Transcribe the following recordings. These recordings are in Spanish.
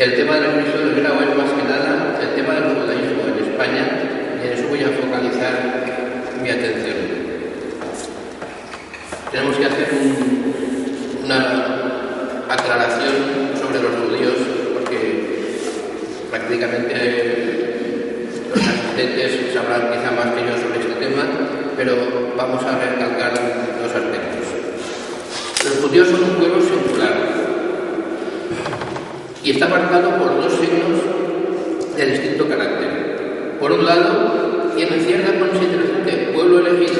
El tema del registro del grado es más que nada el tema del judaísmo en España, y en eso voy a focalizar mi atención. Tenemos que hacer una aclaración sobre los judíos, porque prácticamente los asistentes sabrán quizá más que yo sobre este tema, pero vamos a recalcar dos aspectos. Los judíos son un pueblo singular y está marcado por dos signos de distinto carácter. Por un lado, tienen cierta consideración de pueblo elegido.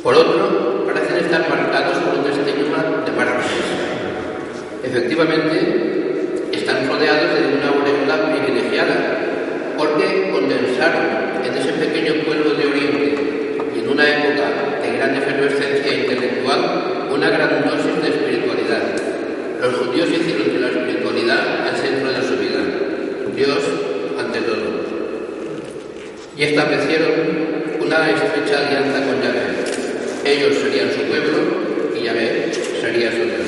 Por otro, parecen estar marcados por un estigma de mártires. Efectivamente, están rodeados de una aureola privilegiada, porque condensaron en ese pequeño pueblo de Oriente y en una época de gran efervescencia intelectual una gran dosis de espiritualidad. Los judíos hicieron de la espiritualidad el centro de su vida, Dios ante todo, y establecieron una estrecha alianza con Yahvé. Ellos serían su pueblo y Yahvé sería su Dios.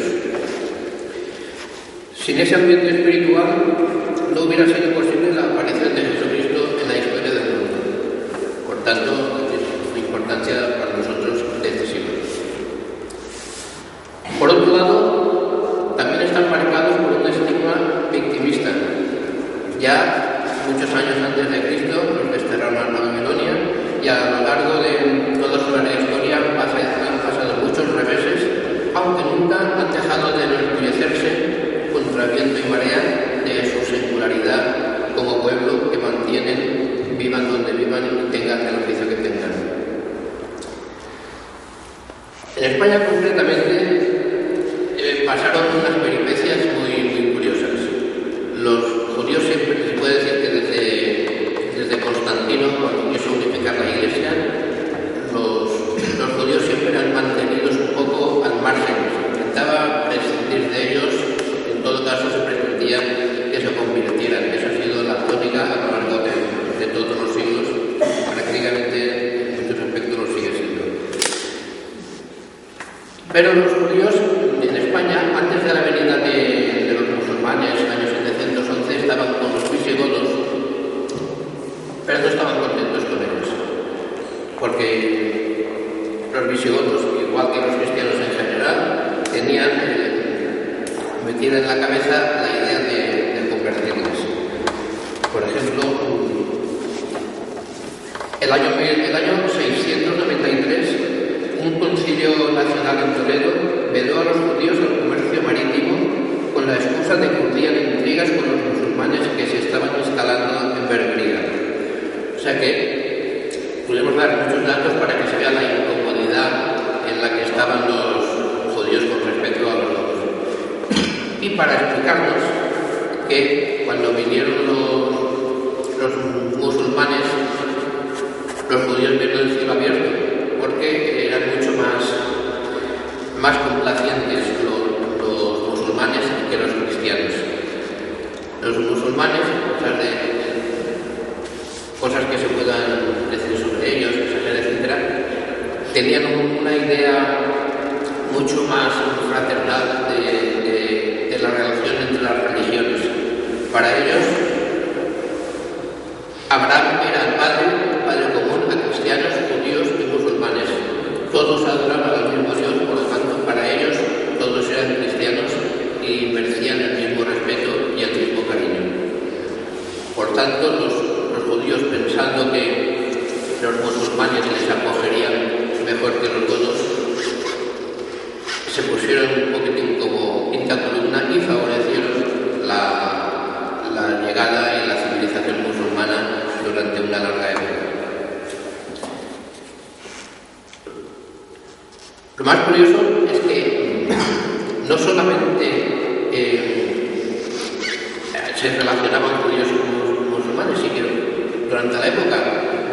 Sin ese ambiente espiritual no hubiera sido posible la aparición de Jesucristo en la historia del mundo. Por tanto, su importancia para nosotros es decisiva. Por otro lado, también están marcados por un estigma victimista. Ya muchos años antes de Cristo los desterraron a Babilonia, y a lo largo de toda su larga historia han pasado muchos reveses, aunque nunca han dejado de enorgullecerse contra viento y marea de su singularidad como pueblo que mantienen, vivan donde vivan y tengan el oficio que tengan. En España concretamente pasaron unas peripecias muy curiosas. Los judíos siempre, se puede decir que desde Constantino, cuando quiso unificar la Iglesia, los judíos siempre han mantenido un poco al margen. Se intentaba prescindir de ellos, en todo caso se pretendía que se convirtieran. Esa ha sido la tónica a lo largo de todos los siglos, prácticamente en muchos aspectos lo sigue siendo. Pero los judíos en España, antes de la venida de los musulmanes, años 711, estaban con los visigodos, pero no estaban contentos con ellos, porque los visigodos, igual que los cristianos en general, tenían metida en la cabeza la idea de convertirles. Por ejemplo, el año 693, un concilio nacional en Toledo vedó a los judíos el comercio marítimo con la excusa de que urdían intrigas con los musulmanes que se estaban instalando en Berbería. O sea que podemos dar muchos datos para que se vea la incomodidad en la que estaban los judíos con respecto a los otros. Y para explicarnos que cuando vinieron los musulmanes, los judíos vieron el cielo abierto, porque eran mucho más complacientes los musulmanes que los cristianos. Los musulmanes, cosas que se puedan decir sobre ellos, etcétera, tenían una idea mucho más fraternal de la relación entre las religiones. Para ellos, Abraham era el padre común a cristianos, judíos y musulmanes. Todos adoraban al mismo Dios, por lo tanto, para ellos todos eran cristianos y merecían el mismo respeto y el mismo cariño. Por tanto, los judíos, pensando que los musulmanes les acogerían mejor que los godos, se pusieron un poquitín como quinta columna y favorecieron la llegada y la civilización musulmana durante una larga época. Lo más curioso es que no solamente se relacionaban judíos con musulmanes, sino que durante la época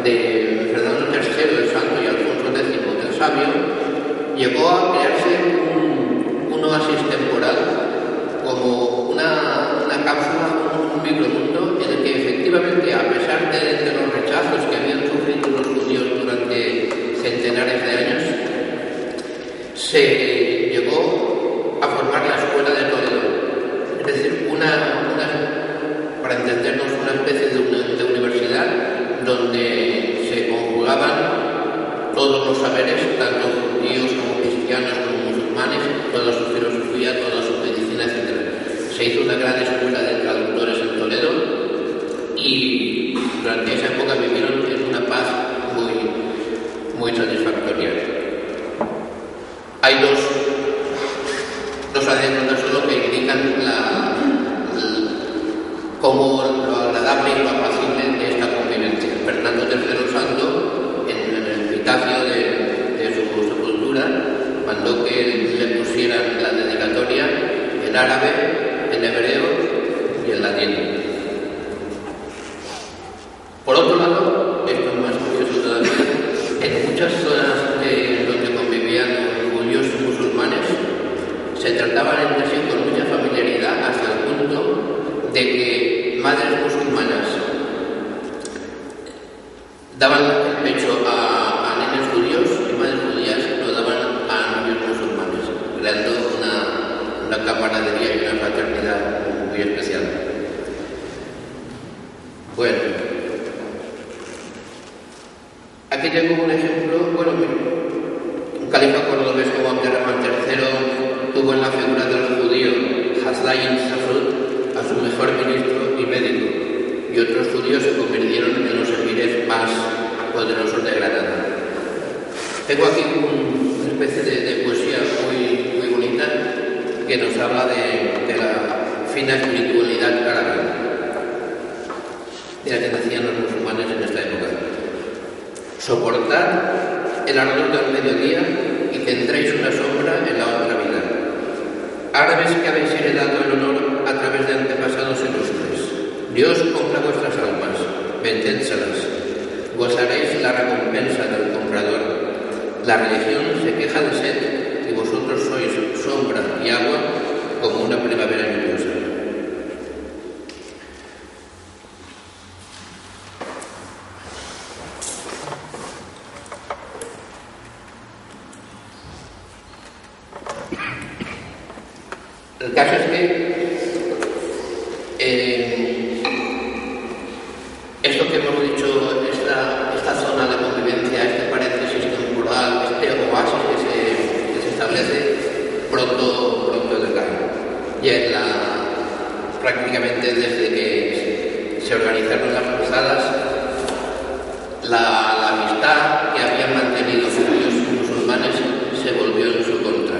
de Fernando III el Santo y Alfonso X el Sabio, llegó a crearse un oasis temporal, como una cápsula, un micromundo en el que efectivamente, a pesar de los rechazos que habían sufrido los judíos durante centenares de años, se llegó a formar la Escuela de Toledo, es decir, divulgaban todos los saberes, tanto judíos como cristianos como musulmanes, toda su filosofía, toda su medicina, etc. Se hizo una gran escuela de traductores en Toledo y durante esa época vivieron en una paz muy satisfactoria. Hay dos anécdotas solo que indican cómo lo agradable y lo apacible de esta convivencia. Fernando III Santo, en el epitafio de su sepultura, mandó que le pusieran la dedicatoria en árabe, en hebreo y en latín. Por otro lado, esto es más curioso todavía, en muchas zonas donde convivían judíos y musulmanes, se trataban entre sí con mucha familiaridad hasta el punto de que madres musulmanas daban el pecho a nenes judíos y madres judías lo daban a niños musulmanes, creando una camaradería y una fraternidad muy especial. Bueno, aquí tengo un ejemplo. Bueno, un califa cordobés como Abderramán III tuvo en la figura del judío Hasdain Safrud a su mejor ministro y médico, y otros judíos se convirtieron en los emires más poderosos de Granada. Tengo aquí una especie de poesía muy bonita que nos habla de la fina espiritualidad árabe, de la que decían los musulmanes en esta época. Soportad el ardor del mediodía y tendréis una sombra en la otra vida. Árabes que habéis heredado el honor a través de antepasados ilustres, Dios compra vuestras almas, vendédselas, gozaréis la recompensa del comprador. La religión se queja de sed y vosotros sois sombra y agua como una primavera lluviosa. El caso es que esto que hemos dicho, esta zona de convivencia, este paréntesis temporal, este oasis que se establece, pronto decae. Ya prácticamente desde que se organizaron las cruzadas, la amistad que habían mantenido judíos y musulmanes se volvió en su contra.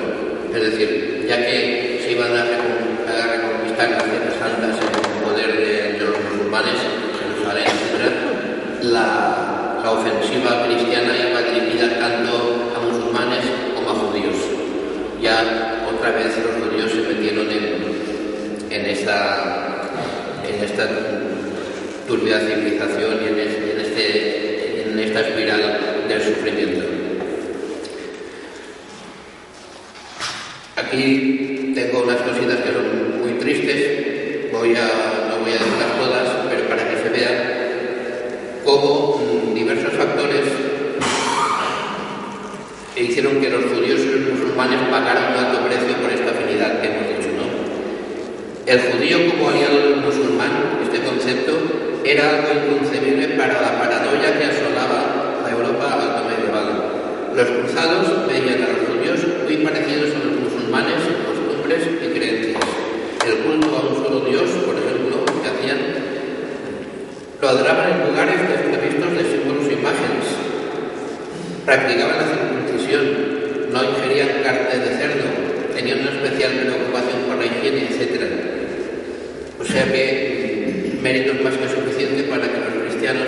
Es decir, ya que se iban a reconquistar las tierras santas en el poder de los musulmanes, Jerusalén, etc., la ofensiva cristiana iba dirigida tanto a musulmanes como a judíos. Ya otra vez los judíos se metieron en esta turbia civilización y en esta espiral del sufrimiento. Aquí tengo unas cositas que son muy tristes, no voy a decirlas todas, pero para que se vea cómo diversos factores hicieron que los judíos y los musulmanes pagaran un alto precio por esta afinidad que hemos dicho, ¿no? El judío como aliado del musulmán, este concepto, era algo inconcebible para la paranoia que asolaba la Europa alto medieval. Los cruzados veían a los judíos muy parecidos a los musulmanes en costumbres y creencias. El culto a un solo Dios, por ejemplo, que hacían, lo adoraban en lugares desprovistos de símbolos e imágenes. Practicaban la circuncisión, no ingerían carne de cerdo, tenían una especial preocupación por la higiene, etc. O sea que méritos más que suficiente para que los cristianos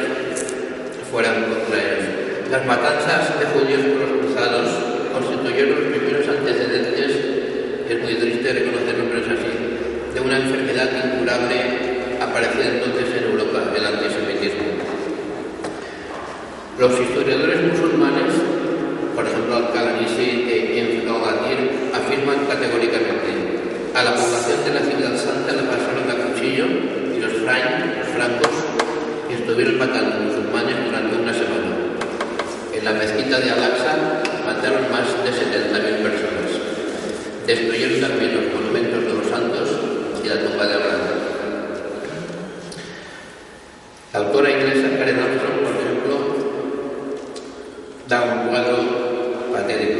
fueran contra ellos. Las matanzas de judíos por los cruzados constituyeron los primeros antecedentes, es muy triste reconocerlo, pero es así, de una enfermedad incurable aparecida entonces en Europa, el antisemitismo. Los historiadores musulmanes, por ejemplo Al-Qalanisi y Al-Ghadir, afirman categóricamente: a la población de la ciudad santa la pasaron a cuchillo y los francos estuvieron matando musulmanes durante una semana. En la mezquita de Al-Aqsa mataron más de 70.000 personas. Destruyeron también los monumentos de los santos y la tumba de Abraham. La autora inglesa Karen Armstrong, por ejemplo, da un cuadro patético.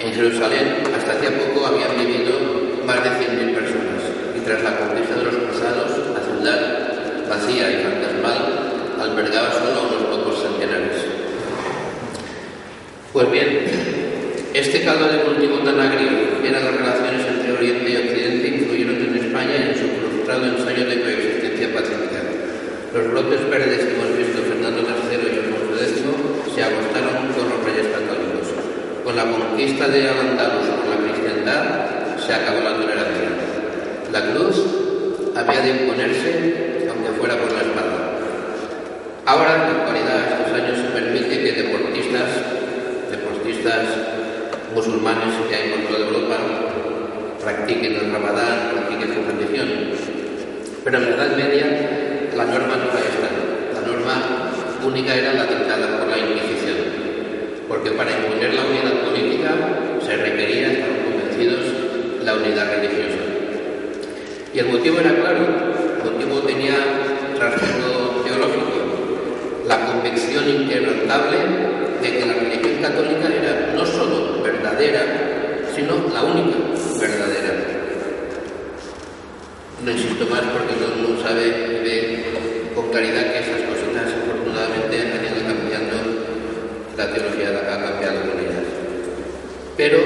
En Jerusalén, hasta hacía poco, habían vivido más de 100.000 personas, y tras la conquista de los cruzados, la ciudad, vacía y fantasmal, albergaba solo a unos pocos centenares. Pues bien, este caldo de cultivo tan agrio que eran las relaciones entre Oriente y Occidente influyeron en España en su frustrado ensayo de coexistencia pacífica. Los brotes verdes que hemos visto Fernando III y Alfonso X se agostaron con los reyes católicos. Con la conquista de Al-Ándalus por la cristiandad se acabó la tolerancia. La cruz había de imponerse, aunque fuera por la espada. Ahora, en la actualidad, estos años se permite que deportistas musulmanes que hay por toda Europa practiquen el Ramadán, practiquen su religión. Pero en la Edad Media la norma no era esta. La norma única era la dictada por la Inquisición, porque para imponer la unidad política se requería, estaban convencidos, la unidad religiosa. Y el motivo era claro, el motivo tenía trasfondo teológico, la convicción inquebrantable de que la religión católica era no solo verdadera, sino la única verdadera. No insisto más porque todo el mundo sabe y ve con claridad que esas cositas afortunadamente han ido cambiando, la teología ha cambiado con ellas. Pero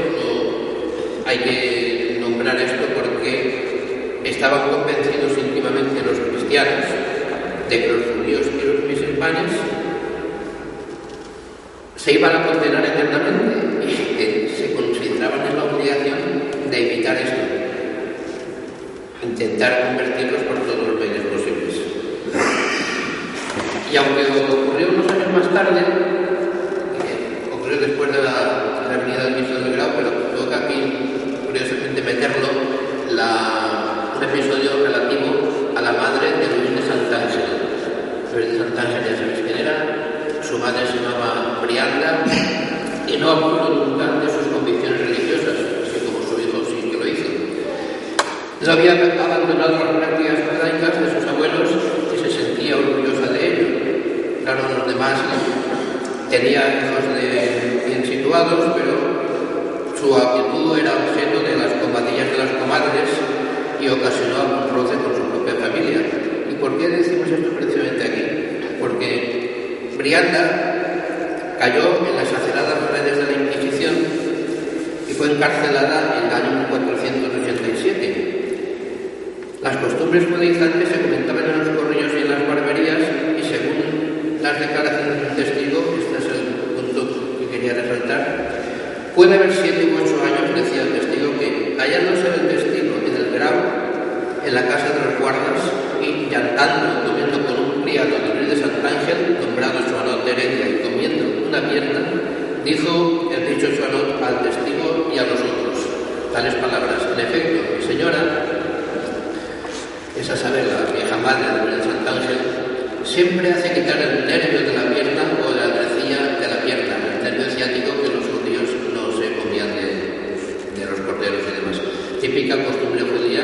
hay que nombrar esto porque estaban convencidos íntimamente los cristianos de que los judíos y los musulmanes se iban a condenar eternamente y que se consideraban en la obligación de evitar esto, intentar convertirlos por todos los medios posibles. Y aunque ocurrió unos años más tarde, ocurrió después de la venida del ministro del Grau, pero toca aquí curiosamente meterlo, un episodio relativo a la madre de Luis de Sant'Angelo. Luis de Sant'Angelo, ya sabéis quién era, su madre se llamaba Brianda y no abjuró nunca de sus convicciones religiosas, así como su hijo sí que lo hizo. No había abandonado las prácticas judaicas de sus abuelos y se sentía orgullosa de ello. Claro, los demás tenía hijos bien situados, pero su actitud era objeto de las comadillas de las comadres y ocasionó algún roce con su propia familia. ¿Y por qué decimos esto precisamente aquí? Porque Brianda cayó en las aceradas redes de la Inquisición y fue encarcelada en el año 1487. Las costumbres judaizantes se comentaban en los corrillos y en las barberías y según las declaraciones de un testigo, este es el punto que quería resaltar, puede haber 7 u 8 años, decía el testigo, que hallándose el testigo en el Grau, en la casa de los guardas y llantando, comiendo con un criado de Luis de Sant'Angelo, nombrado Joanot de Heredia, y comiendo una pierna, dijo el dicho Joanot al testigo y a los otros tales palabras: en efecto, mi señora, esa sabe la vieja madre de Luis de Sant'Angelo, siempre hace quitar el nervio de la pierna o la artrecilla de la pierna, el nervio ciático que los judíos no se comían de los corderos y demás. Típica costumbre judía